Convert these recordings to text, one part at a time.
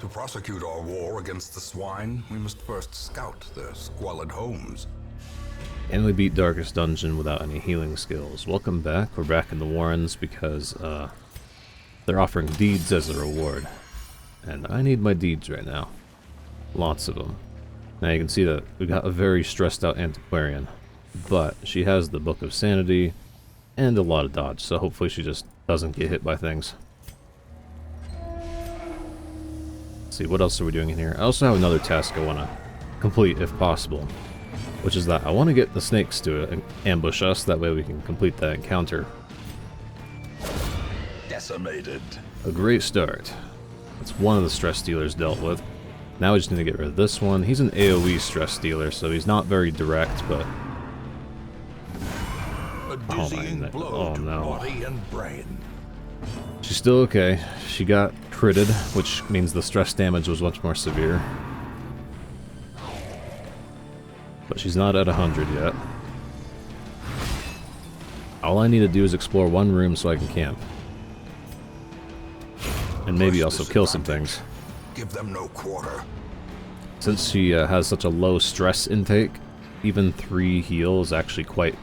To prosecute our war against the swine, we must first scout their squalid homes. And we beat Darkest Dungeon without any healing skills. Welcome back. We're back in the Warrens because they're offering deeds as a reward. And I need my deeds right now. Lots of them. Now you can see that we got a very stressed out antiquarian. But she has the Book of Sanity and a lot of dodge, so hopefully she just doesn't get hit by things. Let's see, what else are we doing in here? I also have another task I want to complete if possible. Which is that I want to get the snakes to ambush us, that way we can complete that encounter. Decimated. A great start. That's one of the stress dealers dealt with. Now we just need to get rid of this one. He's an AoE stress dealer, so he's not very direct, but... Oh no. Body and brain. She's still okay. She got critted, which means the stress damage was much more severe. But she's not at 100 yet. All I need to do is explore one room so I can camp. And maybe also kill some things. Give them no quarter. Since she has such a low stress intake, even 3 heal is actually quite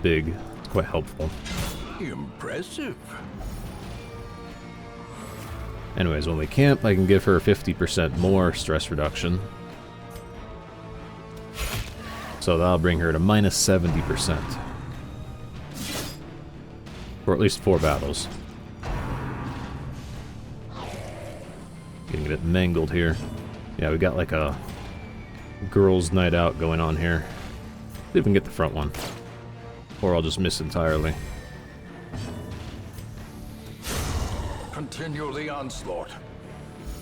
big. It's quite helpful. Impressive. Anyways, when we camp, I can give her 50% more stress reduction. So that'll bring her to minus 70%. For at least 4 battles. Getting a bit mangled here. Yeah, we got like a girls' night out going on here. See if we can get the front one. Or I'll just miss entirely. Continue the onslaught.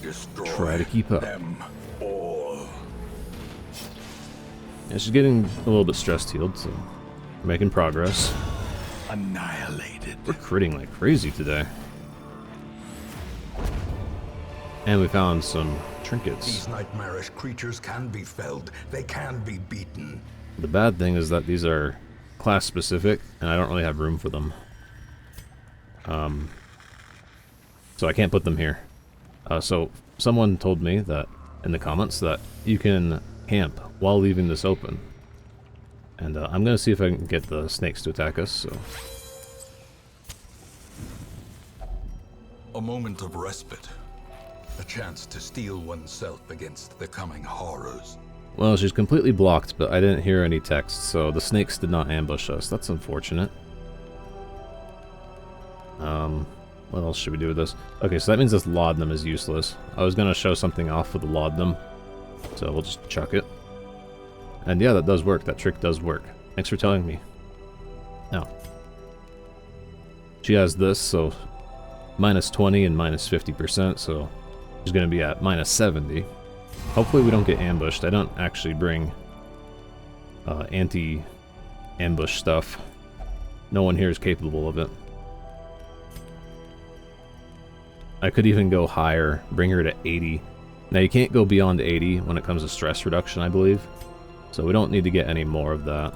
Destroy Try to keep up. them all. Yeah, she's getting a little bit stress healed, so we're making progress. Annihilated. We're critting like crazy today. And we found some trinkets. These nightmarish creatures can be felled. They can be beaten. The bad thing is that these are class specific, and I don't really have room for them. So I can't put them here. So someone told me that in the comments that you can camp while leaving this open. And I'm going to see if I can get the snakes to attack us, so... A moment of respite. A chance to steel oneself against the coming horrors. Well, she's completely blocked, but I didn't hear any text, so the snakes did not ambush us. That's unfortunate. What else should we do with this? Okay, so that means this laudanum is useless. I was going to show something off with the laudanum, so we'll just chuck it. And yeah, that does work. That trick does work. Thanks for telling me. Now, she has this, so minus 20 and minus 50%, so she's going to be at minus 70. Hopefully we don't get ambushed. I don't actually bring anti-ambush stuff. No one here is capable of it. I could even go higher, bring her to 80. Now you can't go beyond 80 when it comes to stress reduction, I believe. So we don't need to get any more of that.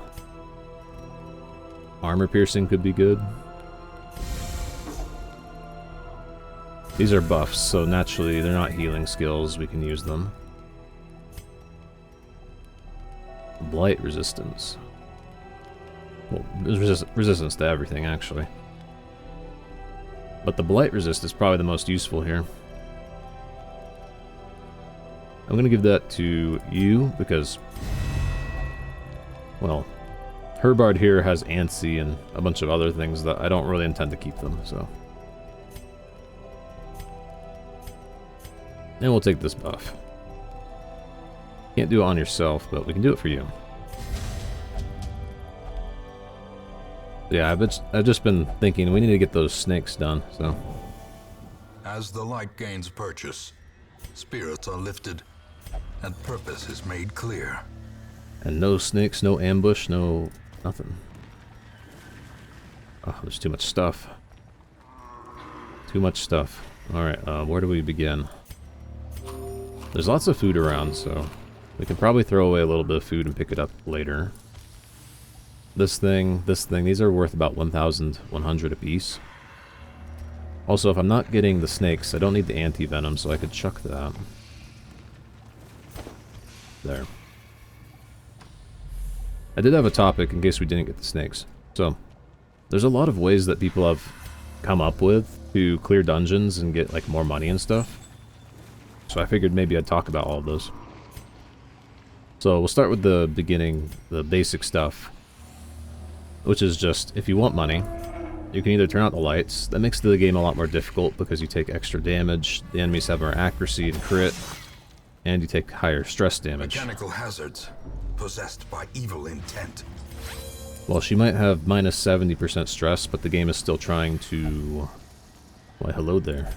Armor piercing could be good. These are buffs, so naturally they're not healing skills. We can use them. Blight resistance. Well, there's resistance to everything, actually. But the blight resist is probably the most useful here. I'm going to give that to you because, well, Herbard here has Antsy and a bunch of other things that I don't really intend to keep them, so. And we'll take this buff. Can't do it on yourself, but we can do it for you. Yeah, I've just been thinking we need to get those snakes done, so. As the light gains purchase, spirits are lifted, and purpose is made clear. And no snakes, no ambush, no nothing. Oh, there's too much stuff. Too much stuff. Alright, where do we begin? There's lots of food around, so we can probably throw away a little bit of food and pick it up later. This thing, these are worth about 1,100 apiece. Also, if I'm not getting the snakes, I don't need the anti-venom, so I could chuck that. There. I did have a topic in case we didn't get the snakes. So, there's a lot of ways that people have come up with to clear dungeons and get, like, more money and stuff. So I figured maybe I'd talk about all of those. So we'll start with the beginning, the basic stuff. Which is just, if you want money, you can either turn out the lights. That makes the game a lot more difficult because you take extra damage, the enemies have more accuracy and crit, and you take higher stress damage. Mechanical hazards, possessed by evil intent. Well, she might have minus 70% stress, but the game is still trying to... Why, hello there.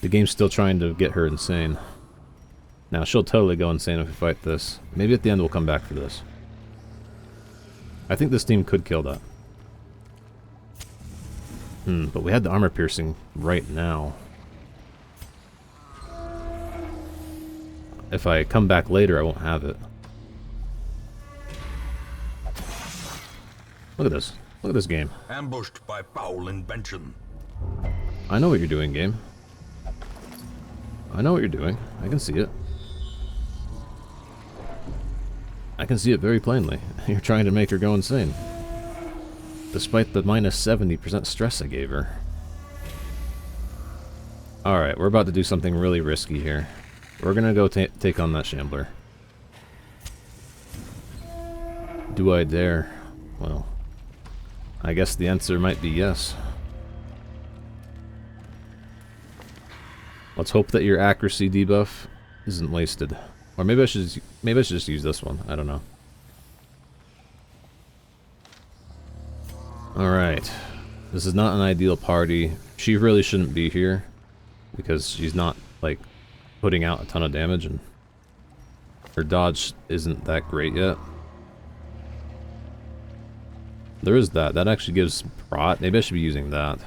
The game's still trying to get her insane. Now, she'll totally go insane if we fight this. Maybe at the end we'll come back for this. I think this team could kill that. But we had the armor piercing right now. If I come back later, I won't have it. Look at this. Look at this game. Ambushed by foul invention. I know what you're doing, game. I know what you're doing. I can see it. I can see it very plainly. You're trying to make her go insane. Despite the minus 70% stress I gave her. Alright, we're about to do something really risky here. We're gonna go take on that Shambler. Do I dare? Well, I guess the answer might be yes. Let's hope that your accuracy debuff isn't wasted. Or maybe I should just use this one. I don't know. Alright. This is not an ideal party. She really shouldn't be here. Because she's not, like, putting out a ton of damage. And her dodge isn't that great yet. There is that. That actually gives prot. Maybe I should be using that.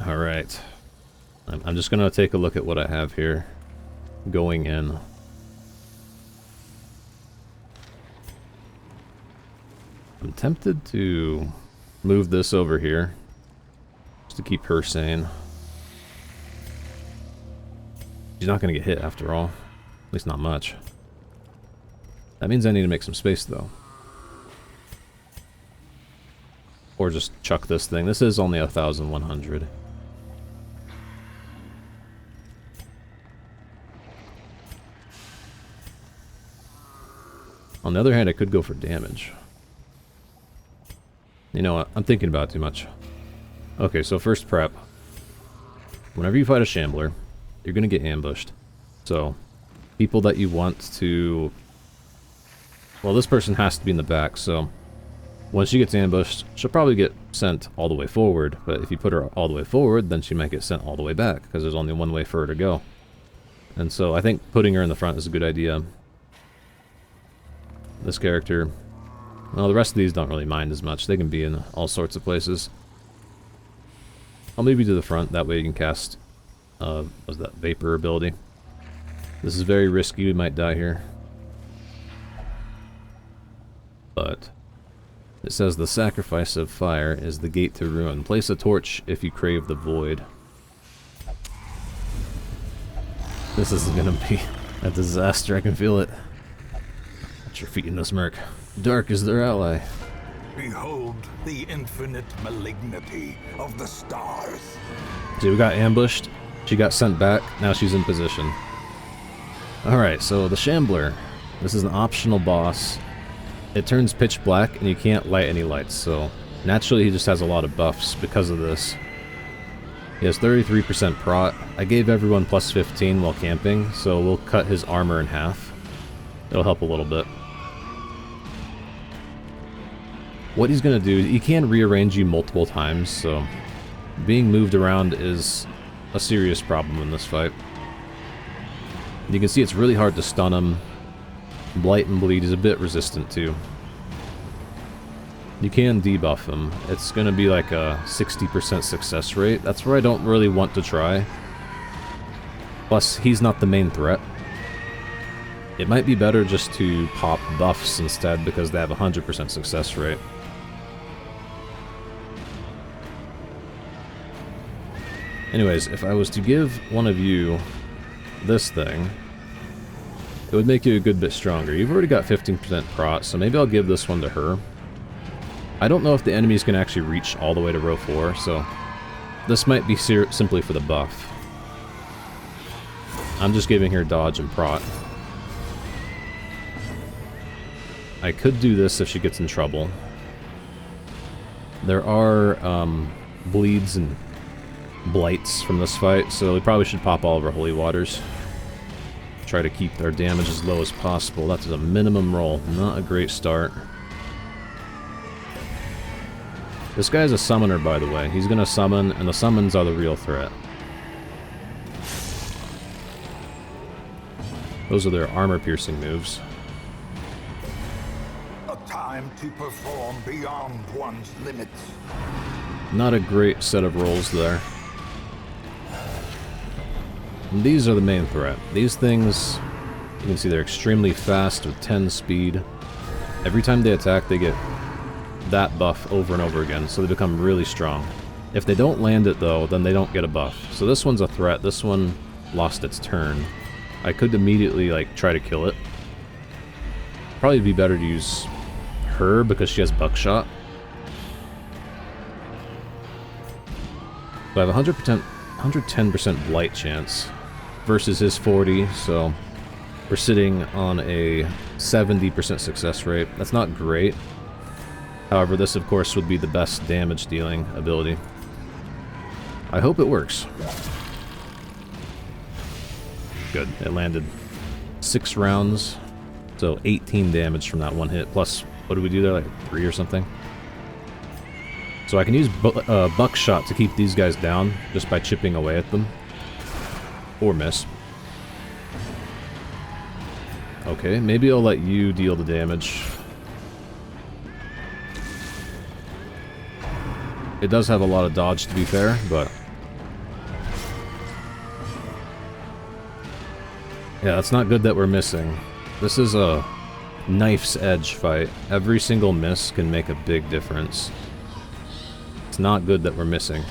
Alright. I'm just gonna take a look at what I have here. Going in. I'm tempted to move this over here. Just to keep her sane. She's not gonna get hit after all. At least not much. That means I need to make some space though. Or just chuck this thing. This is only 1,100. On the other hand, I could go for damage. You know what? I'm thinking about it too much. Okay, so first prep. Whenever you fight a Shambler, you're going to get ambushed. So, people that you want to... Well, this person has to be in the back, so... When she gets ambushed, she'll probably get sent all the way forward, but if you put her all the way forward, then she might get sent all the way back, because there's only one way for her to go. And so I think putting her in the front is a good idea. This character, well, the rest of these don't really mind as much. They can be in all sorts of places. I'll move you to the front, that way you can cast, what's that, Vapor ability. This is very risky, we might die here. But... It says the sacrifice of fire is the gate to ruin. Place a torch if you crave the void. This is gonna be a disaster, I can feel it. Put your feet in the smirk. Dark is their ally. Behold the infinite malignity of the stars. See, we got ambushed. She got sent back. Now she's in position. Alright, so the Shambler. This is an optional boss. It turns pitch black and you can't light any lights, so naturally he just has a lot of buffs because of this. He has 33% prot. I gave everyone plus 15 while camping, so we'll cut his armor in half. It'll help a little bit. What he's going to do, he can rearrange you multiple times, so being moved around is a serious problem in this fight. You can see it's really hard to stun him. Blight and Bleed is a bit resistant too. You can debuff him. It's going to be like a 60% success rate. That's where I don't really want to try. Plus, he's not the main threat. It might be better just to pop buffs instead because they have a 100% success rate. Anyways, if I was to give one of you this thing, it would make you a good bit stronger. You've already got 15% prot, so maybe I'll give this one to her. I don't know if the enemies can actually reach all the way to row 4, so this might be simply for the buff. I'm just giving her dodge and prot. I could do this if she gets in trouble. There are bleeds and blights from this fight, so we probably should pop all of our holy waters. Try to keep our damage as low as possible. That's a minimum roll. Not a great start. This guy's a summoner, by the way. He's gonna summon, and the summons are the real threat. Those are their armor-piercing moves. A time to perform beyond one's limits. Not a great set of rolls there. And these are the main threat. These things, you can see they're extremely fast with 10 speed. Every time they attack, they get that buff over and over again, so they become really strong. If they don't land it, though, then they don't get a buff. So this one's a threat. This one lost its turn. I could immediately, like, try to kill it. Probably be better to use her because she has buckshot. So I have 110% blight chance versus his 40, so we're sitting on a 70% success rate. That's not great. However, this, of course, would be the best damage dealing ability. I hope it works. Good. It landed 6 rounds, so 18 damage from that one hit. Plus, what did we do there? Like 3 or something? So I can use buckshot to keep these guys down just by chipping away at them. Or miss. Okay, maybe I'll let you deal the damage. It does have a lot of dodge, to be fair, but... yeah, that's not good that we're missing. This is a knife's edge fight. Every single miss can make a big difference. It's not good that we're missing.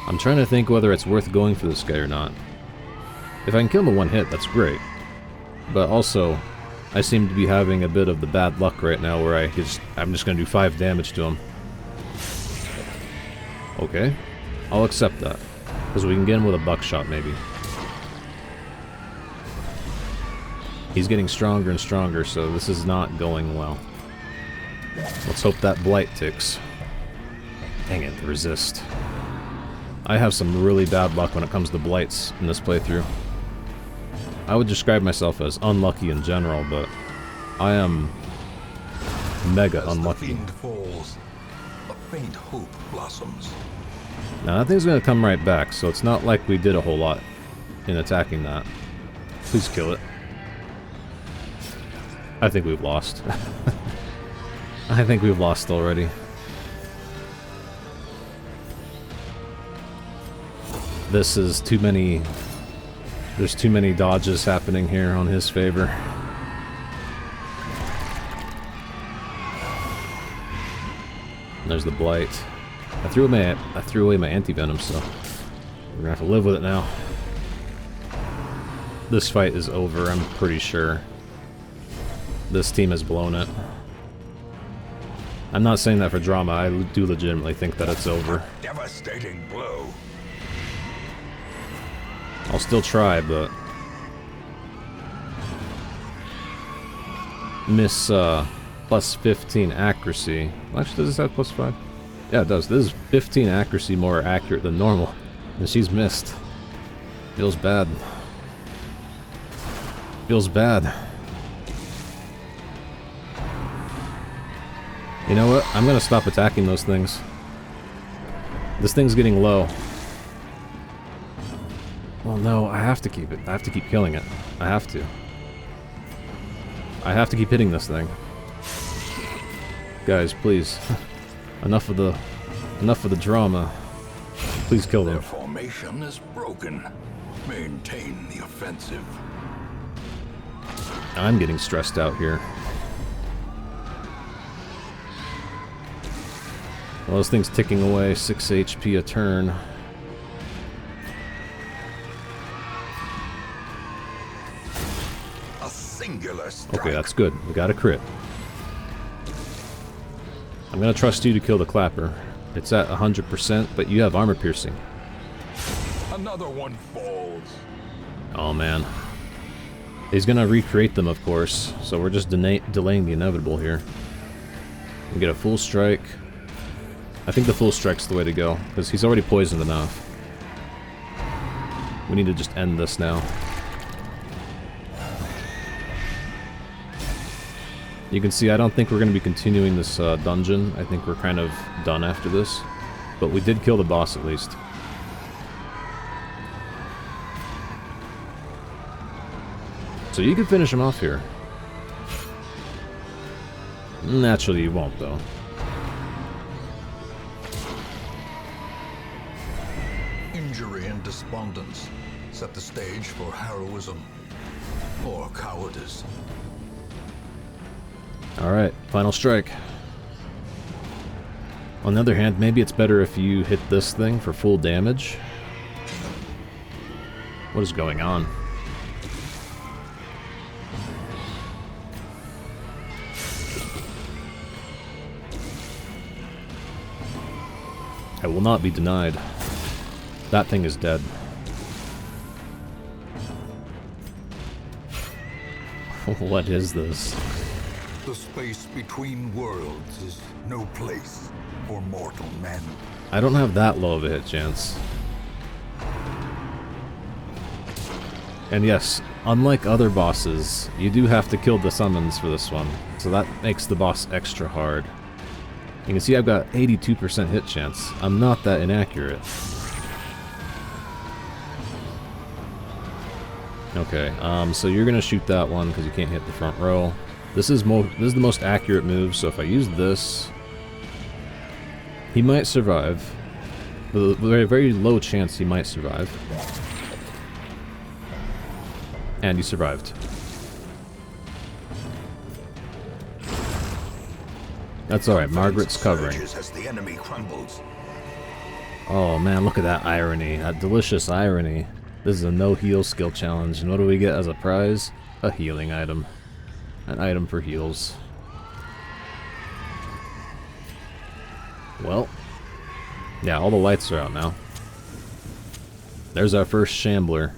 I'm trying to think whether it's worth going for this guy or not. If I can kill him in one hit, that's great. But also, I seem to be having a bit of the bad luck right now where I'm just going to do 5 damage to him. Okay. I'll accept that. Because we can get him with a buckshot, maybe. He's getting stronger and stronger, so this is not going well. Let's hope that blight ticks. Dang it, the resist. I have some really bad luck when it comes to blights in this playthrough. I would describe myself as unlucky in general, but I am mega unlucky. The fiend falls, a faint hope blossoms. Now that thing's gonna come right back, so it's not like we did a whole lot in attacking that. Please kill it. I think we've lost. I think we've lost already. This is too many... there's too many dodges happening here on his favor. And there's the blight. I threw away my anti-venom, so we're gonna have to live with it now. This fight is over, I'm pretty sure. This team has blown it. I'm not saying that for drama, I do legitimately think that it's over. Devastating blow. I'll still try, but... miss, plus 15 accuracy. Well, actually, does this have plus 5? Yeah, it does. This is 15 accuracy more accurate than normal. And she's missed. Feels bad. Feels bad. You know what? I'm gonna stop attacking those things. This thing's getting low. Well, no, I have to keep it. I have to keep killing it. I have to. I have to keep hitting this thing. Guys, please. Enough of the drama. Please kill them. Their formation is broken. Maintain the offensive. I'm getting stressed out here. Well, this thing's ticking away, 6 HP a turn. A singular strike. Okay, that's good. We got a crit. I'm gonna trust you to kill the clapper. It's at 100%, but you have armor piercing. Another one falls. Oh man. He's gonna recreate them, of course, so we're just delaying the inevitable here. We get a full strike. I think the full strike's the way to go, because he's already poisoned enough. We need to just end this now. You can see I don't think we're going to be continuing this dungeon. I think we're kind of done after this. But we did kill the boss at least. So you can finish him off here. Naturally you won't though. Injury and despondence set the stage for heroism or cowardice. Alright, final strike. On the other hand, maybe it's better if you hit this thing for full damage. What is going on? I will not be denied. That thing is dead. What is this? The space between worlds is no place for mortal men. I don't have that low of a hit chance. And yes, unlike other bosses, you do have to kill the summons for this one. So that makes the boss extra hard. You can see I've got 82% hit chance. I'm not that inaccurate. Okay, so you're gonna shoot that one because you can't hit the front row. This is the most accurate move, so if I use this, he might survive. The very, very low chance he might survive. And he survived. That's alright, Margaret's covering. As the enemy crumbles. Oh man, look at that irony, that delicious irony. This is a no-heal skill challenge, and what do we get as a prize? A healing item. An item for heals. Well, yeah, all the lights are out now. There's our first shambler.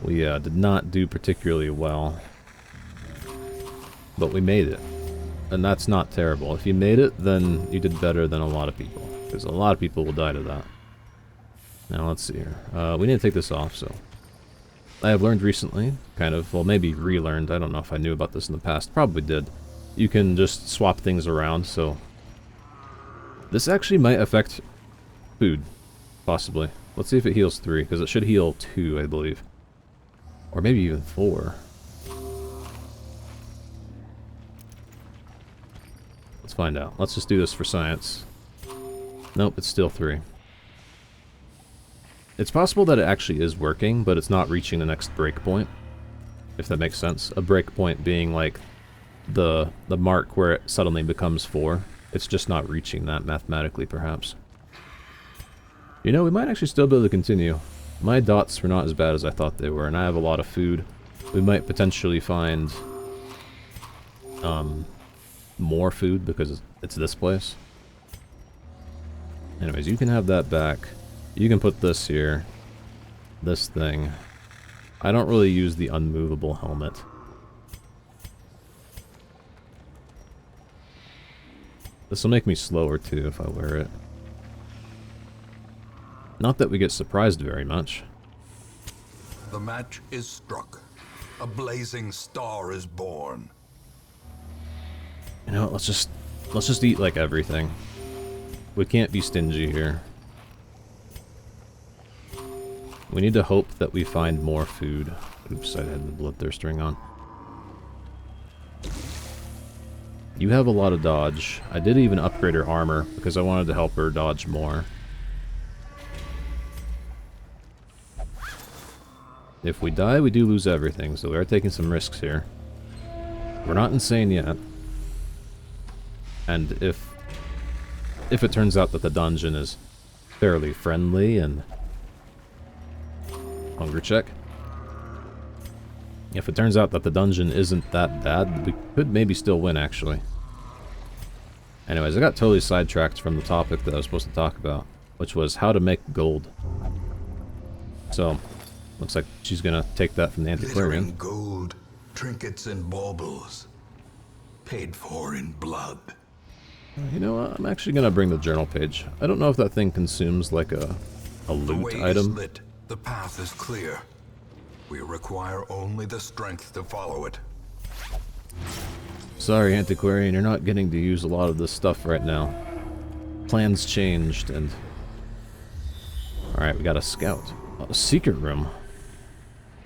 We did not do particularly well, but we made it. And that's not terrible. If you made it, then you did better than a lot of people, because a lot of people will die to that. Now let's see here. We need to take this off, so... I have learned recently, kind of, well maybe relearned, I don't know if I knew about this in the past, probably did. You can just swap things around, so... This actually might affect food, possibly. Let's see if it heals 3, because it should heal 2, I believe. Or maybe even 4. Let's find out. Let's just do this for science. Nope, it's still 3. It's possible that it actually is working, but it's not reaching the next breakpoint, if that makes sense. A breakpoint being like the mark where it suddenly becomes 4. It's just not reaching that mathematically, perhaps. You know, we might actually still be able to continue. My dots were not as bad as I thought they were, and I have a lot of food. We might potentially find more food because it's this place. Anyways, you can have that back. You can put this here. This thing. I don't really use the unmovable helmet. This will make me slower too if I wear it. Not that we get surprised very much. The match is struck. A blazing star is born. You know what, let's just eat like everything. We can't be stingy here. We need to hope that we find more food. Oops, I had the bloodthirst ring on. You have a lot of dodge. I did even upgrade her armor because I wanted to help her dodge more. If we die, we do lose everything, so we are taking some risks here. We're not insane yet. And if if it turns out that the dungeon is fairly friendly and... Hunger check. If it turns out that the dungeon isn't that bad, we could maybe still win, actually. Anyways, I got totally sidetracked from the topic that I was supposed to talk about, which was how to make gold. So, looks like she's gonna take that from the antiquarian. Glittering gold, trinkets and baubles, paid for in blood. You know what? I'm actually gonna bring the journal page. I don't know if that thing consumes like a The loot way is item. lit, the path is clear. We require only the strength to follow it. Sorry, antiquarian, you're not getting to use a lot of this stuff right now. Plans changed, and... Alright, we got a scout. A secret room.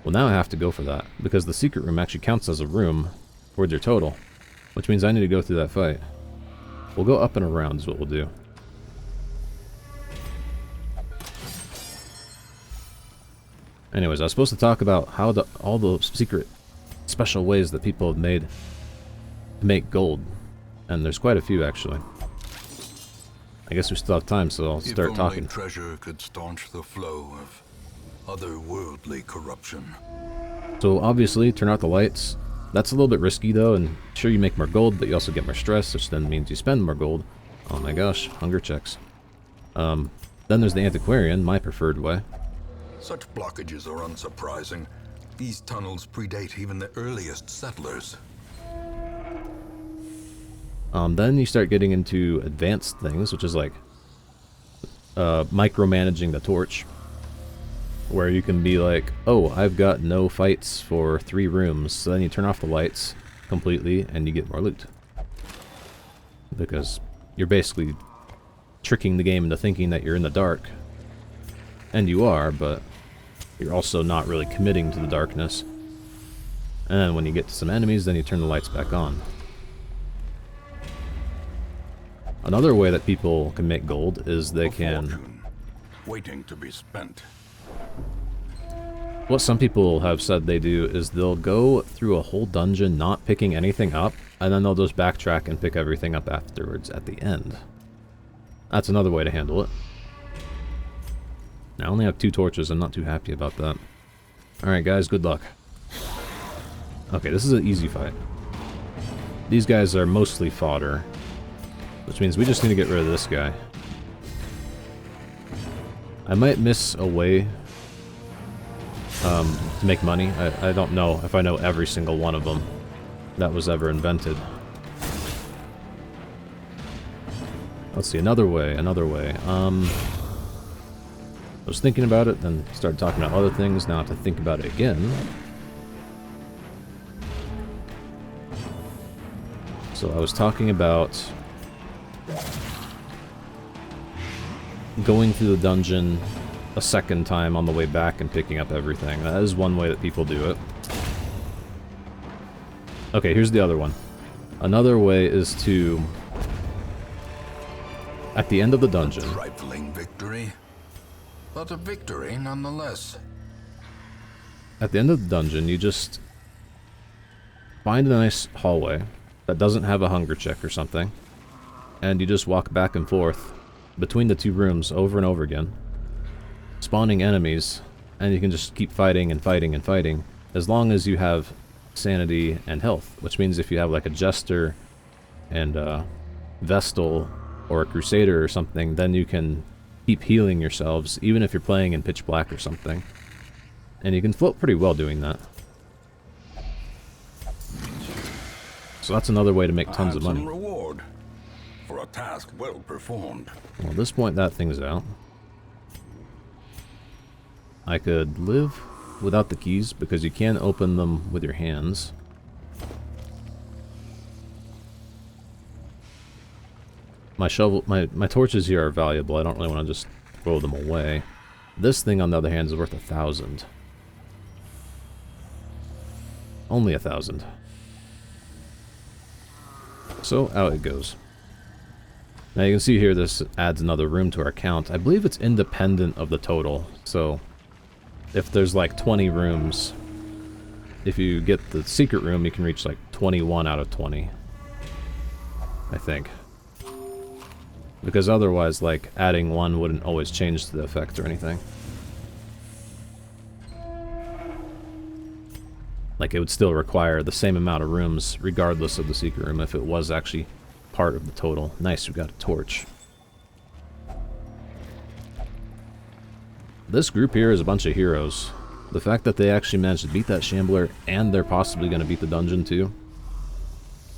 Well, now I have to go for that, because the secret room actually counts as a room towards your total, which means I need to go through that fight. We'll go up and around is what we'll do. Anyways, I was supposed to talk about how all the secret special ways that people have made to make gold. And there's quite a few, actually. I guess we still have time, so I'll start if talking. only treasure could staunch the flow of otherworldly corruption. So obviously, turn out the lights. That's a little bit risky, though, and sure, you make more gold, but you also get more stress, which then means you spend more gold. Oh my gosh, hunger checks. Then there's the antiquarian, my preferred way. Such blockages are unsurprising. These tunnels predate even the earliest settlers. Then you start getting into advanced things, which is like micromanaging the torch, where you can be like, oh, I've got no fights for 3 rooms, so then you turn off the lights completely and you get more loot. Because you're basically tricking the game into thinking that you're in the dark. And you are, but you're also not really committing to the darkness. And then when you get to some enemies, then you turn the lights back on. Another way that people can make gold is they can... Fortune, waiting to be spent. What some people have said they do is they'll go through a whole dungeon not picking anything up, and then they'll just backtrack and pick everything up afterwards at the end. That's another way to handle it. I only have 2 torches, I'm not too happy about that. Alright guys, good luck. Okay, this is an easy fight. These guys are mostly fodder, which means we just need to get rid of this guy. I might miss a way to make money. I don't know if I know every single one of them that was ever invented. Let's see, another way. I was thinking about it, then started talking about other things, now I have to think about it again. So I was talking about going through the dungeon a second time on the way back and picking up everything. That is one way that people do it. Okay, here's the other one. Another way is to, at the end of the dungeon... A trifling victory, but a victory nonetheless. At the end of the dungeon, you just find a nice hallway that doesn't have a hunger check or something, and you just walk back and forth between the 2 rooms over and over again, spawning enemies, and you can just keep fighting and fighting and fighting, as long as you have sanity and health, which means if you have like a jester and a vestal or a crusader or something, then you can keep healing yourselves, even if you're playing in pitch black or something. And you can float pretty well doing that. So that's another way to make tons of money. Handsome reward for a task well performed. Well, at this point, that thing's out. I could live without the keys, because you can open them with your hands. My shovel, my torches here are valuable. I don't really want to just throw them away. This thing, on the other hand, is worth 1,000. Only 1,000. So, out it goes. Now you can see here this adds another room to our count. I believe it's independent of the total, so if there's like 20 rooms, if you get the secret room, you can reach like 21 out of 20. I think. Because otherwise, like, adding one wouldn't always change the effect or anything. Like, it would still require the same amount of rooms, regardless of the secret room, if it was actually part of the total. Nice, we got a torch. This group here is a bunch of heroes. The fact that they actually managed to beat that Shambler, and they're possibly going to beat the dungeon too.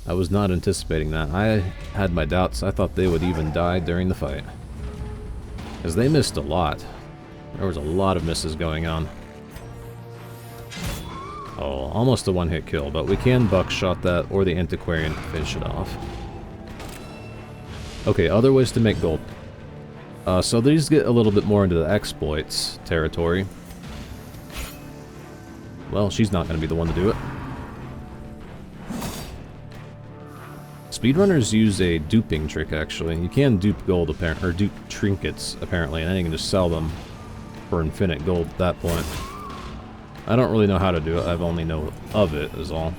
I was not anticipating that. I had my doubts. I thought they would even die during the fight. Because they missed a lot. There was a lot of misses going on. Oh, almost a one-hit kill, but we can buckshot that or the Antiquarian to finish it off. Okay, other ways to make gold. So these get a little bit more into the exploits territory. Well, she's not going to be the one to do it. Speedrunners use a duping trick, actually. You can dupe gold, or dupe trinkets, apparently, and then you can just sell them for infinite gold at that point. I don't really know how to do it, I've only know of it, is all.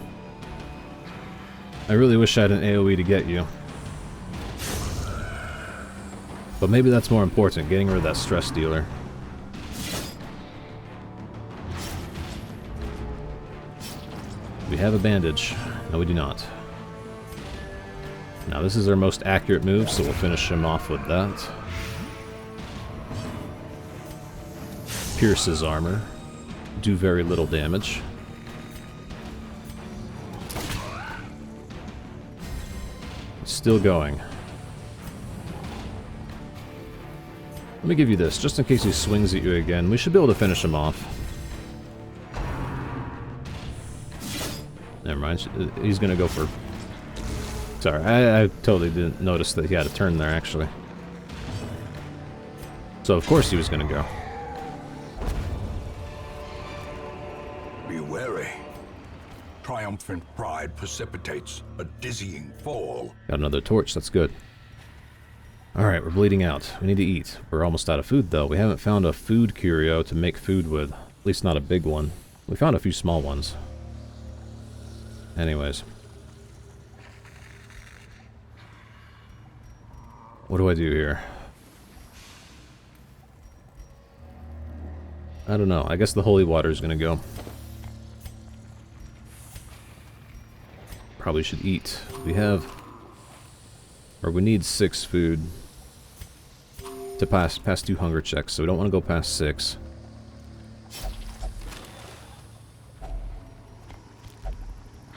I really wish I had an AoE to get you. But maybe that's more important, getting rid of that stress dealer. We have a bandage. No, we do not. Now, this is our most accurate move, so we'll finish him off with that. Pierce his armor. Do very little damage. It's still going. Let me give you this, just in case he swings at you again. We should be able to finish him off. Never mind, he's gonna go for... Sorry, I totally didn't notice that he had a turn there, actually. So of course he was gonna go. Be wary. Triumphant pride precipitates a dizzying fall. Got another torch, that's good. Alright, we're bleeding out. We need to eat. We're almost out of food, though. We haven't found a food curio to make food with. At least not a big one. We found a few small ones. Anyways. What do I do here? I don't know. I guess the holy water is gonna go. Probably should eat. We have... Or we need 6 food to pass 2 hunger checks, so we don't want to go past 6.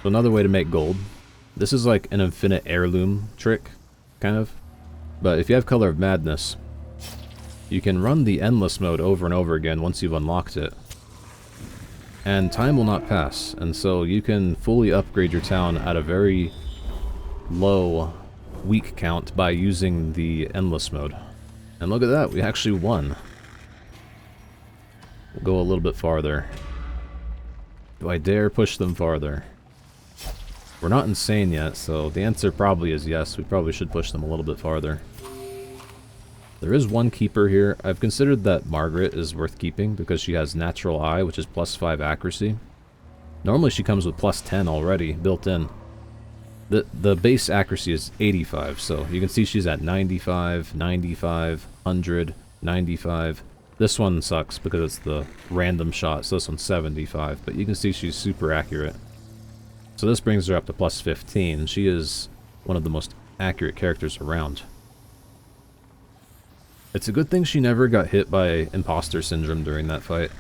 So another way to make gold. This is like an infinite heirloom trick, kind of. But if you have Color of Madness, you can run the endless mode over and over again once you've unlocked it. And time will not pass, and so you can fully upgrade your town at a very low week count by using the endless mode. And look at that, we actually won. We'll go a little bit farther. Do I dare push them farther? We're not insane yet, so the answer probably is yes. We probably should push them a little bit farther. There is one keeper here. I've considered that Margaret is worth keeping because she has Natural Eye, which is +5 accuracy. Normally she comes with +10 already, built in. The base accuracy is 85, so you can see she's at 95, 95, 100, 95. This one sucks because it's the random shot, so this one's 75, but you can see she's super accurate. So this brings her up to +15. She is one of the most accurate characters around. It's a good thing she never got hit by imposter syndrome during that fight.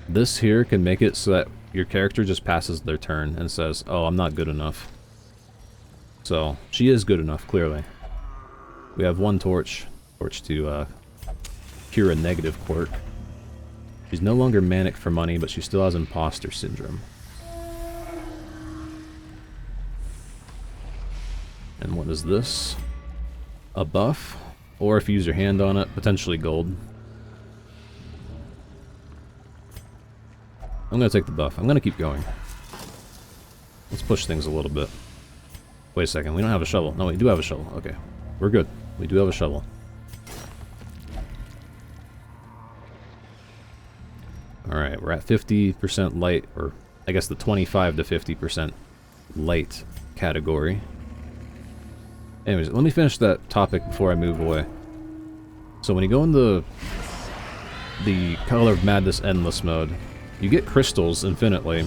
This here can make it so that your character just passes their turn and says, oh, I'm not good enough. So, she is good enough, clearly. We have one torch. Torch to cure a negative quirk. She's no longer manic for money, but she still has imposter syndrome. And what is this? A buff? Or if you use your hand on it, potentially gold. I'm gonna take the buff. I'm gonna keep going. Let's push things a little bit. Wait a second, we don't have a shovel. No, we do have a shovel. Okay, we're good. We do have a shovel. Alright, we're at 50% light, or I guess the 25 to 50% light category. Anyways, let me finish that topic before I move away. So when you go in the Color of Madness Endless mode, you get crystals infinitely.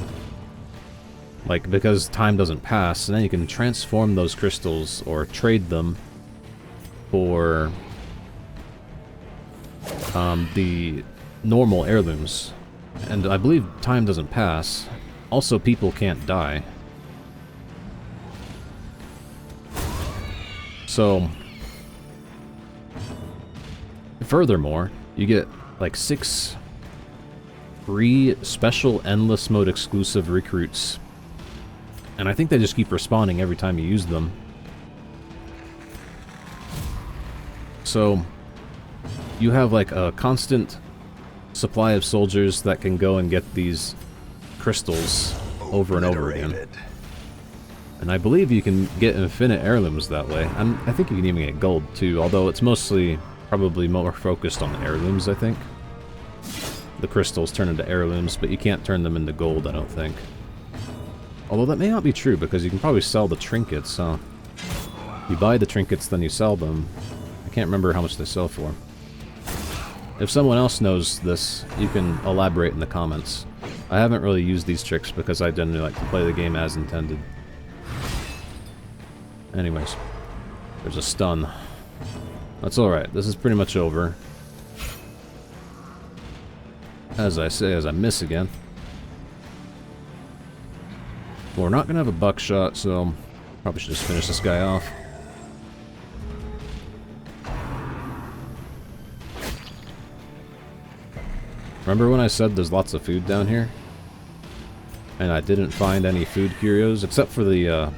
Like, because time doesn't pass, and then you can transform those crystals or trade them for the normal heirlooms. And I believe time doesn't pass. Also, people can't die. So, furthermore, you get like 6 free special endless mode exclusive recruits. And I think they just keep respawning every time you use them. So, you have like a constant supply of soldiers that can go and get these crystals over and over again. And I believe you can get infinite heirlooms that way. And I think you can even get gold too, although it's mostly probably more focused on the heirlooms, I think. The crystals turn into heirlooms, but you can't turn them into gold, I don't think. Although that may not be true, because you can probably sell the trinkets, huh? You buy the trinkets, then you sell them. I can't remember how much they sell for. If someone else knows this, you can elaborate in the comments. I haven't really used these tricks because I generally like to play the game as intended. Anyways, there's a stun. That's alright, this is pretty much over. As I say, as I miss again. Well, we're not gonna have a buckshot, so probably should just finish this guy off. Remember when I said there's lots of food down here? And I didn't find any food curios, except for the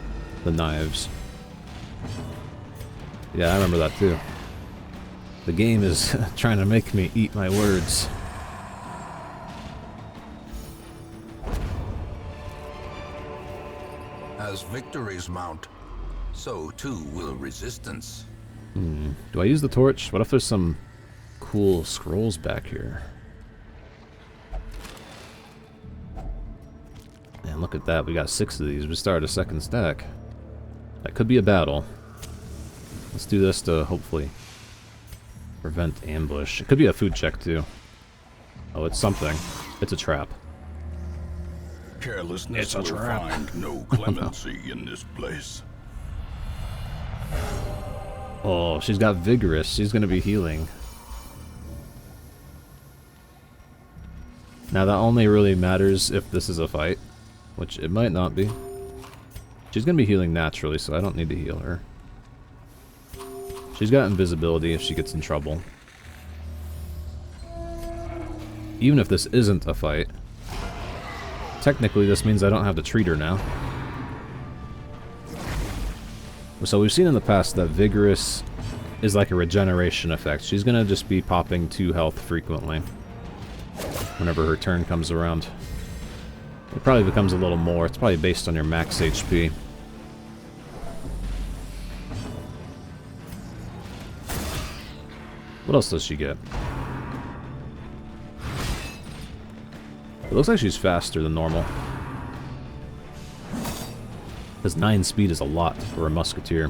knives. Yeah, I remember that too. The game is trying to make me eat my words. As victories mount, so too will resistance. Do I use the torch? What if there's some cool scrolls back here? Man, look at that. We got 6 of these. We started a second stack. That could be a battle. Let's do this to hopefully prevent ambush. It could be a food check too. Oh, it's something. It's a trap. Carelessness will trap. find no clemency in this place. Oh, she's got vigorous. She's gonna be healing. Now that only really matters if this is a fight, which it might not be. She's gonna be healing naturally, so I don't need to heal her. She's got invisibility if she gets in trouble. Even if this isn't a fight, technically this means I don't have to treat her now. So we've seen in the past that Vigorous is like a regeneration effect. She's gonna just be popping 2 health frequently whenever her turn comes around. It probably becomes a little more. It's probably based on your max HP. What else does she get? It looks like she's faster than normal. Because 9 speed is a lot for a musketeer.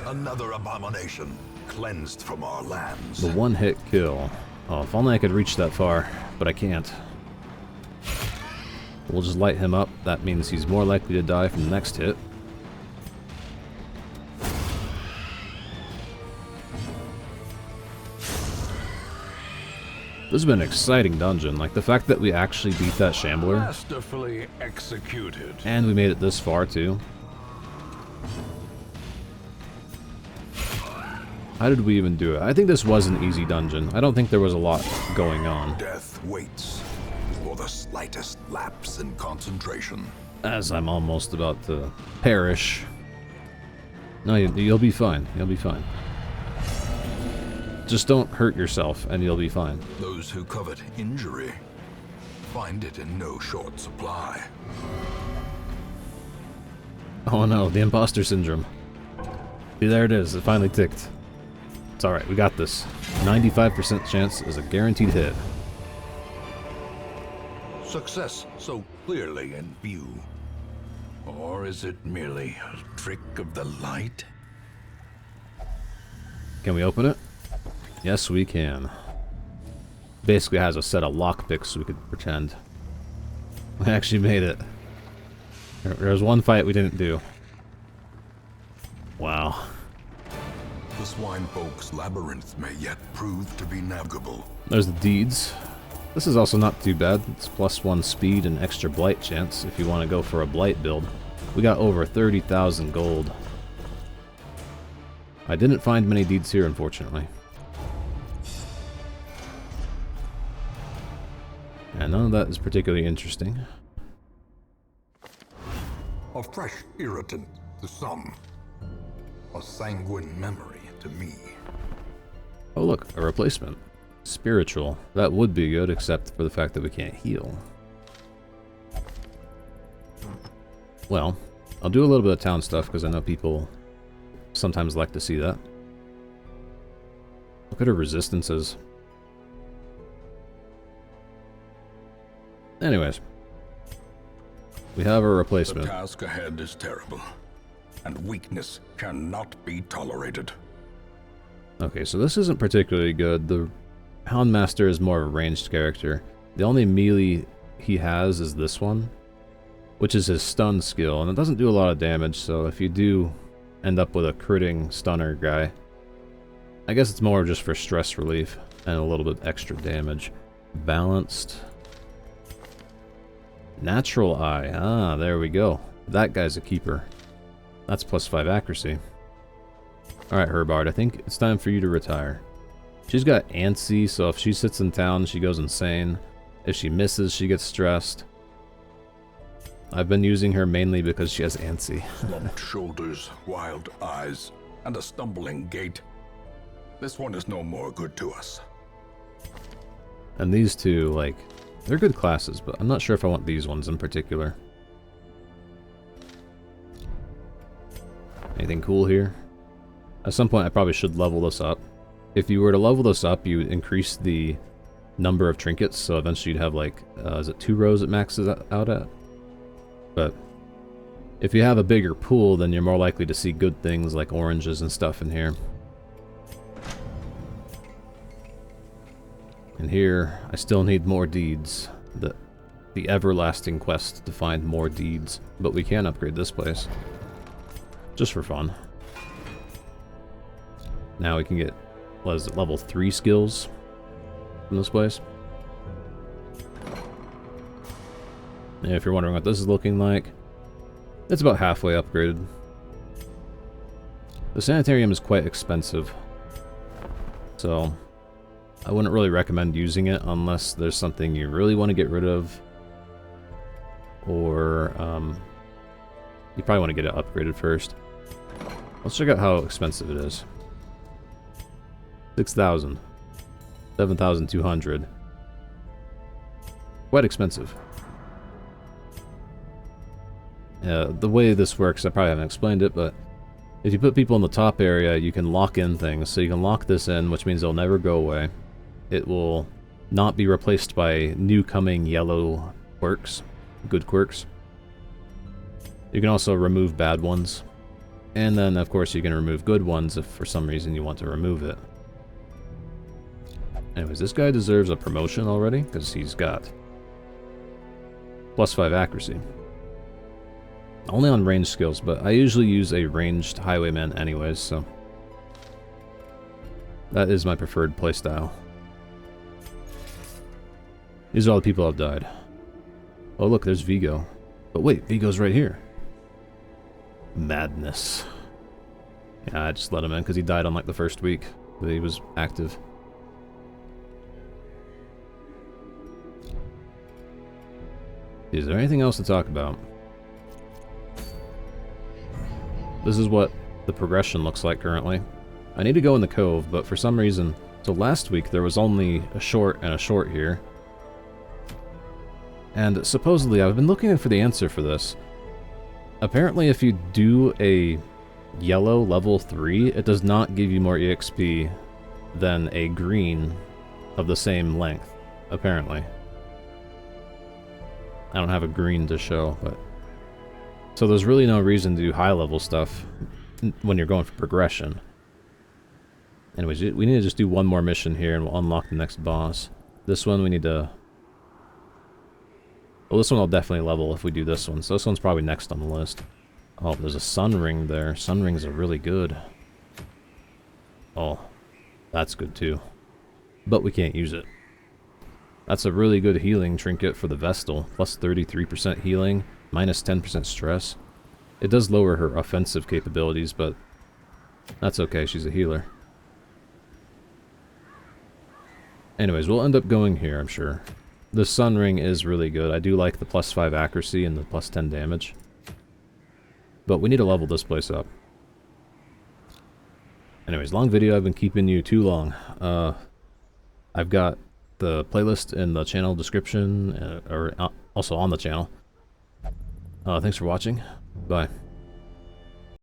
Another abomination cleansed from our lands. The 1-hit kill. Oh, if only I could reach that far, but I can't. We'll just light him up. That means he's more likely to die from the next hit. This has been an exciting dungeon. Like, the fact that we actually beat that Shambler. Masterfully executed. And we made it this far, too. How did we even do it? I think this was an easy dungeon. I don't think there was a lot going on. Death waits for the slightest lapse in concentration. As I'm almost about to perish. No, you'll be fine. You'll be fine. Just don't hurt yourself, and you'll be fine. Those who covet injury find it in no short supply. Oh no, the imposter syndrome. See, there it is. It finally ticked. It's alright, we got this. 95% chance is a guaranteed hit. Success so clearly in view. Or is it merely a trick of the light? Can we open it? Yes, we can. Basically has a set of lockpicks so we could pretend. We actually made it. There was one fight we didn't do. Wow. The swine folk's labyrinth may yet prove to be navigable. There's the deeds. This is also not too bad. It's +1 speed and extra blight chance if you want to go for a blight build. We got over 30,000 gold. I didn't find many deeds here, unfortunately. And none of that is particularly interesting. A fresh irritant to some. A sanguine memory to me. Oh look, a replacement. Spiritual. That would be good, except for the fact that we can't heal. Well, I'll do a little bit of town stuff, because I know people sometimes like to see that. Look at her resistances. Anyways. We have a replacement. The task ahead is terrible, and weakness cannot be tolerated. Okay, so this isn't particularly good. The Houndmaster is more of a ranged character. The only melee he has is this one, which is his stun skill, and it doesn't do a lot of damage, so if you do end up with a critting stunner guy, I guess it's more just for stress relief and a little bit extra damage. Balanced. Natural Eye. Ah, there we go. That guy's a keeper. That's +5 accuracy. Alright, Herbard, I think it's time for you to retire. She's got antsy, so if she sits in town, she goes insane. If she misses, she gets stressed. I've been using her mainly because she has antsy. Slumped shoulders, wild eyes, and a stumbling gait. This one is no more good to us. And these two, like, they're good classes, but I'm not sure if I want these ones in particular. Anything cool here? At some point I probably should level this up. If you were to level this up, you would increase the number of trinkets, so eventually you'd have like, is it 2 rows it maxes out at? But if you have a bigger pool, then you're more likely to see good things like oranges and stuff in here. And here, I still need more deeds. The everlasting quest to find more deeds. But we can upgrade this place. Just for fun. Now we can get, what is it, level 3 skills from this place. And if you're wondering what this is looking like, it's about halfway upgraded. The sanitarium is quite expensive. So I wouldn't really recommend using it unless there's something you really want to get rid of, or you probably want to get it upgraded first. Let's check out how expensive it is. 6,000, 7,200. Quite expensive. The way this works, I probably haven't explained it, but if you put people in the top area, you can lock in things. So you can lock this in, which means they'll never go away. It will not be replaced by new coming yellow quirks, good quirks. You can also remove bad ones. And then, of course, you can remove good ones if for some reason you want to remove it. Anyways, this guy deserves a promotion already, because he's got +5 accuracy. Only on ranged skills, but I usually use a ranged highwayman anyways, so that is my preferred playstyle. These are all the people that have died. Oh look, there's Vigo. But wait, Vigo's right here. Madness. Yeah, I just let him in because he died on like the first week that he was active. Is there anything else to talk about? This is what the progression looks like currently. I need to go in the cove, but for some reason... So last week there was only a short and a short here. And supposedly, I've been looking for the answer for this. Apparently if you do a yellow level 3, it does not give you more EXP than a green of the same length, apparently. I don't have a green to show, but... So there's really no reason to do high level stuff when you're going for progression. Anyways, we need to just do one more mission here and we'll unlock the next boss. This one we need to... Well, this one I'll definitely level if we do this one. So this one's probably next on the list. Oh, there's a sun ring there. Sun rings are really good. Oh, that's good too. But we can't use it. That's a really good healing trinket for the Vestal. Plus 33% healing, minus 10% stress. It does lower her offensive capabilities, but that's okay. She's a healer. Anyways, we'll end up going here, I'm sure. The sun ring is really good. I do like the plus 5 accuracy and the plus 10 damage. But we need to level this place up. Anyways, long video. I've been keeping you too long. I've got the playlist in the channel description, or also on the channel. Thanks for watching. Bye.